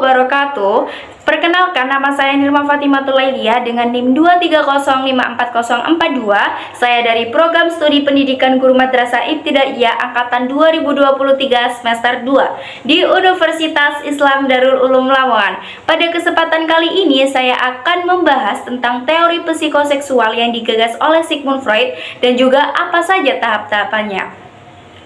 wabarakatuh. Perkenalkan, nama saya Nirma Fatimahtul Lailia dengan NIM 230540442. Saya dari Program Studi Pendidikan Guru Madrasah Ibtidaiyah Angkatan 2023 semester 2 di Universitas Islam Darul Ulum Lamongan. Pada kesempatan kali ini saya akan membahas tentang teori psikoseksual yang digagas oleh Sigmund Freud dan juga apa saja tahap-tahapannya.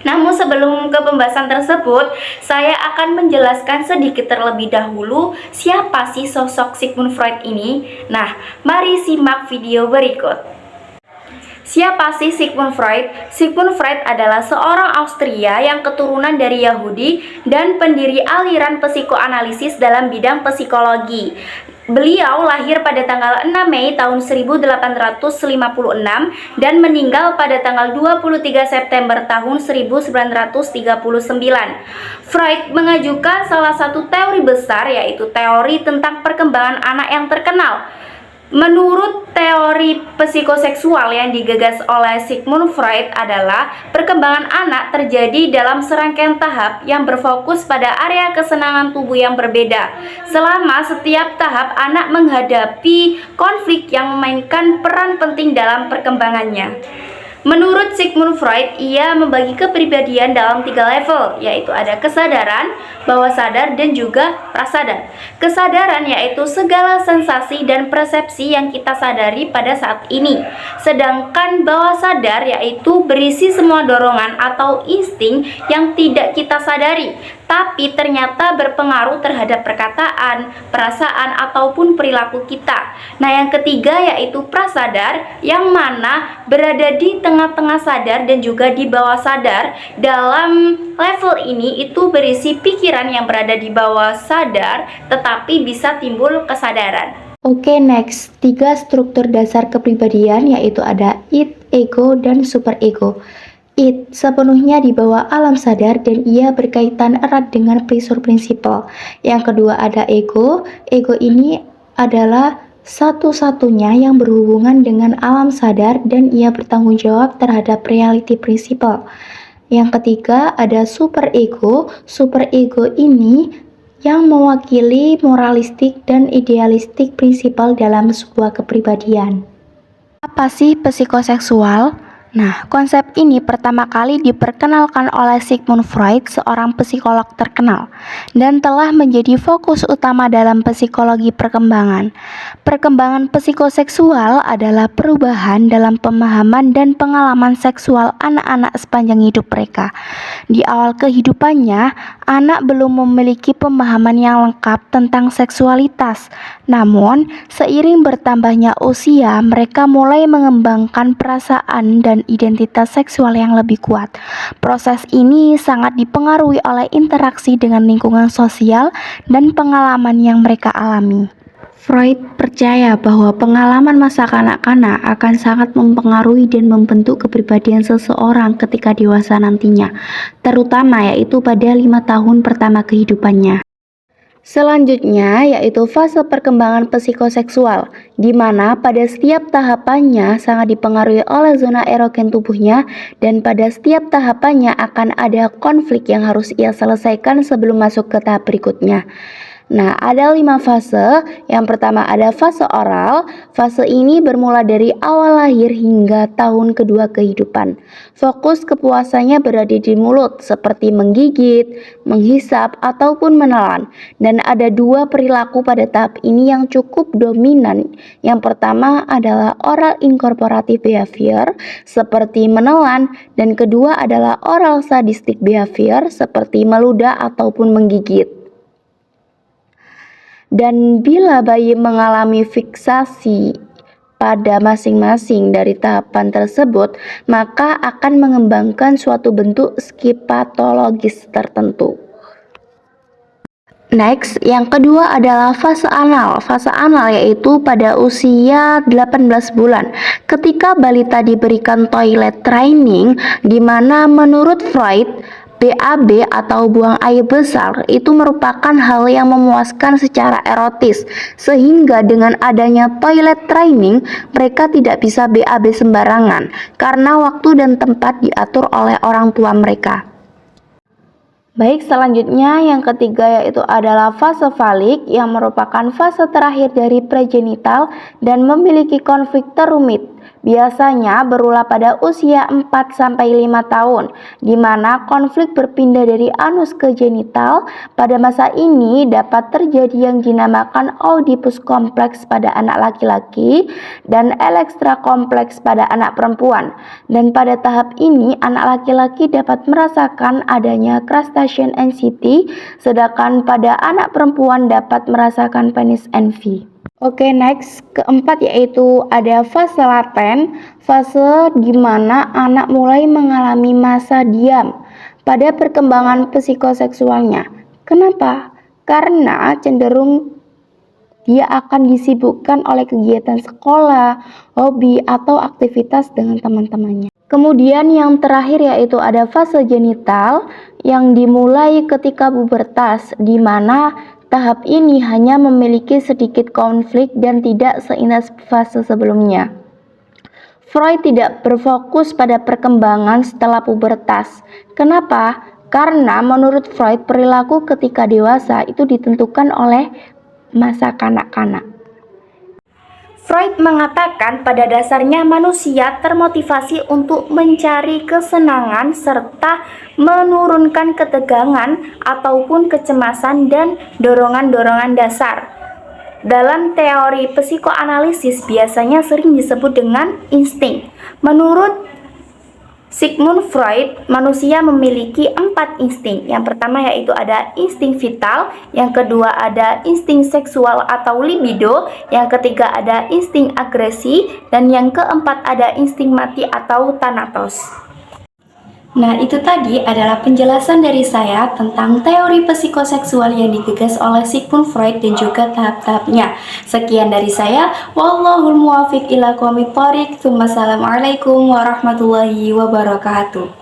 Namun sebelum ke pembahasan tersebut, saya akan menjelaskan sedikit terlebih dahulu siapa sih sosok Sigmund Freud ini. Nah, mari simak video berikut. Siapa sih Sigmund Freud? Sigmund Freud adalah seorang Austria yang keturunan dari Yahudi dan pendiri aliran psikoanalisis dalam bidang psikologi. Beliau lahir pada tanggal 6 Mei tahun 1856 dan meninggal pada tanggal 23 September tahun 1939. Freud mengajukan salah satu teori besar, yaitu teori tentang perkembangan anak yang terkenal. Menurut teori psikoseksual yang digagas oleh Sigmund Freud adalah perkembangan anak terjadi dalam serangkaian tahap yang berfokus pada area kesenangan tubuh yang berbeda. Selama setiap tahap, anak menghadapi konflik yang memainkan peran penting dalam perkembangannya. Menurut Sigmund Freud, ia membagi kepribadian dalam 3 level, yaitu ada kesadaran, bawah sadar, dan juga prasadar. Kesadaran yaitu segala sensasi dan persepsi yang kita sadari pada saat ini. Sedangkan bawah sadar yaitu berisi semua dorongan atau insting yang tidak kita sadari, tapi ternyata berpengaruh terhadap perkataan, perasaan, ataupun perilaku kita. Nah, yang ketiga yaitu prasadar, yang mana berada di tengah-tengah sadar dan juga di bawah sadar. Dalam level ini itu berisi pikiran yang berada di bawah sadar tetapi bisa timbul kesadaran. Oke, next. 3 struktur dasar kepribadian yaitu ada id, ego, dan superego. Id sepenuhnya di bawah alam sadar dan ia berkaitan erat dengan Pleasure Principle. Yang kedua ada ego. Ego ini adalah satu-satunya yang berhubungan dengan alam sadar dan ia bertanggung jawab terhadap Reality Principle. Yang ketiga ada superego. Superego ini yang mewakili moralistik dan idealistik prinsipal dalam sebuah kepribadian. Apa sih psikoseksual? Nah, konsep ini pertama kali diperkenalkan oleh Sigmund Freud, seorang psikolog terkenal, dan telah menjadi fokus utama dalam psikologi perkembangan. Perkembangan psikoseksual adalah perubahan dalam pemahaman dan pengalaman seksual anak-anak sepanjang hidup mereka. Di awal kehidupannya, anak belum memiliki pemahaman yang lengkap tentang seksualitas. Namun, seiring bertambahnya usia, mereka mulai mengembangkan perasaan dan identitas seksual yang lebih kuat. Proses ini sangat dipengaruhi oleh interaksi dengan lingkungan sosial dan pengalaman yang mereka alami. Freud percaya bahwa pengalaman masa kanak-kanak akan sangat mempengaruhi dan membentuk kepribadian seseorang ketika dewasa nantinya, terutama yaitu pada 5 tahun pertama kehidupannya. Selanjutnya yaitu fase perkembangan psikoseksual, di mana pada setiap tahapannya sangat dipengaruhi oleh zona erogen tubuhnya dan pada setiap tahapannya akan ada konflik yang harus ia selesaikan sebelum masuk ke tahap berikutnya. Nah, ada 5 fase. Yang pertama ada fase oral. Fase ini bermula dari awal lahir hingga tahun kedua kehidupan. Fokus kepuasannya berada di mulut, seperti menggigit, menghisap, ataupun menelan. Dan ada 2 perilaku pada tahap ini yang cukup dominan. Yang pertama adalah oral incorporative behavior, seperti menelan. Dan kedua adalah oral sadistic behavior, seperti meludah ataupun menggigit. Dan bila bayi mengalami fiksasi pada masing-masing dari tahapan tersebut, maka akan mengembangkan suatu bentuk skipatologis tertentu. Next, yang kedua adalah fase anal. Fase anal yaitu pada usia 18 bulan. Ketika balita diberikan toilet training, di mana menurut Freud, BAB atau buang air besar itu merupakan hal yang memuaskan secara erotis, sehingga dengan adanya toilet training mereka tidak bisa BAB sembarangan karena waktu dan tempat diatur oleh orang tua mereka. Baik, selanjutnya yang ketiga yaitu adalah fase falik yang merupakan fase terakhir dari pregenital dan memiliki konflik terumit. Biasanya berulang pada usia 4-5 tahun, di mana konflik berpindah dari anus ke genital. Pada masa ini dapat terjadi yang dinamakan Oedipus kompleks pada anak laki-laki dan Electra kompleks pada anak perempuan. Dan pada tahap ini anak laki-laki dapat merasakan adanya crustacean anxiety, sedangkan pada anak perempuan dapat merasakan penis envy. Oke, next, keempat yaitu ada fase laten, fase di mana anak mulai mengalami masa diam pada perkembangan psikoseksualnya. Kenapa? Karena cenderung dia akan disibukkan oleh kegiatan sekolah, hobi, atau aktivitas dengan teman-temannya. Kemudian yang terakhir yaitu ada fase genital yang dimulai ketika pubertas, di mana tahap ini hanya memiliki sedikit konflik dan tidak seindah fase sebelumnya. Freud tidak berfokus pada perkembangan setelah pubertas. Kenapa? Karena menurut Freud perilaku ketika dewasa itu ditentukan oleh masa kanak-kanak. Freud mengatakan pada dasarnya manusia termotivasi untuk mencari kesenangan serta menurunkan ketegangan ataupun kecemasan dan dorongan-dorongan dasar. Dalam teori psikoanalisis biasanya sering disebut dengan insting. Menurut Sigmund Freud, manusia memiliki 4 insting. Yang pertama yaitu ada insting vital, yang kedua ada insting seksual atau libido, yang ketiga ada insting agresi, dan yang keempat ada insting mati atau thanatos. Nah, itu tadi adalah penjelasan dari saya tentang teori psikoseksual yang digagas oleh Sigmund Freud dan juga tahap-tahapnya. Sekian dari saya. Wallahul muwaffiq ila aqwamit thoriq. Assalamualaikum warahmatullahi wabarakatuh.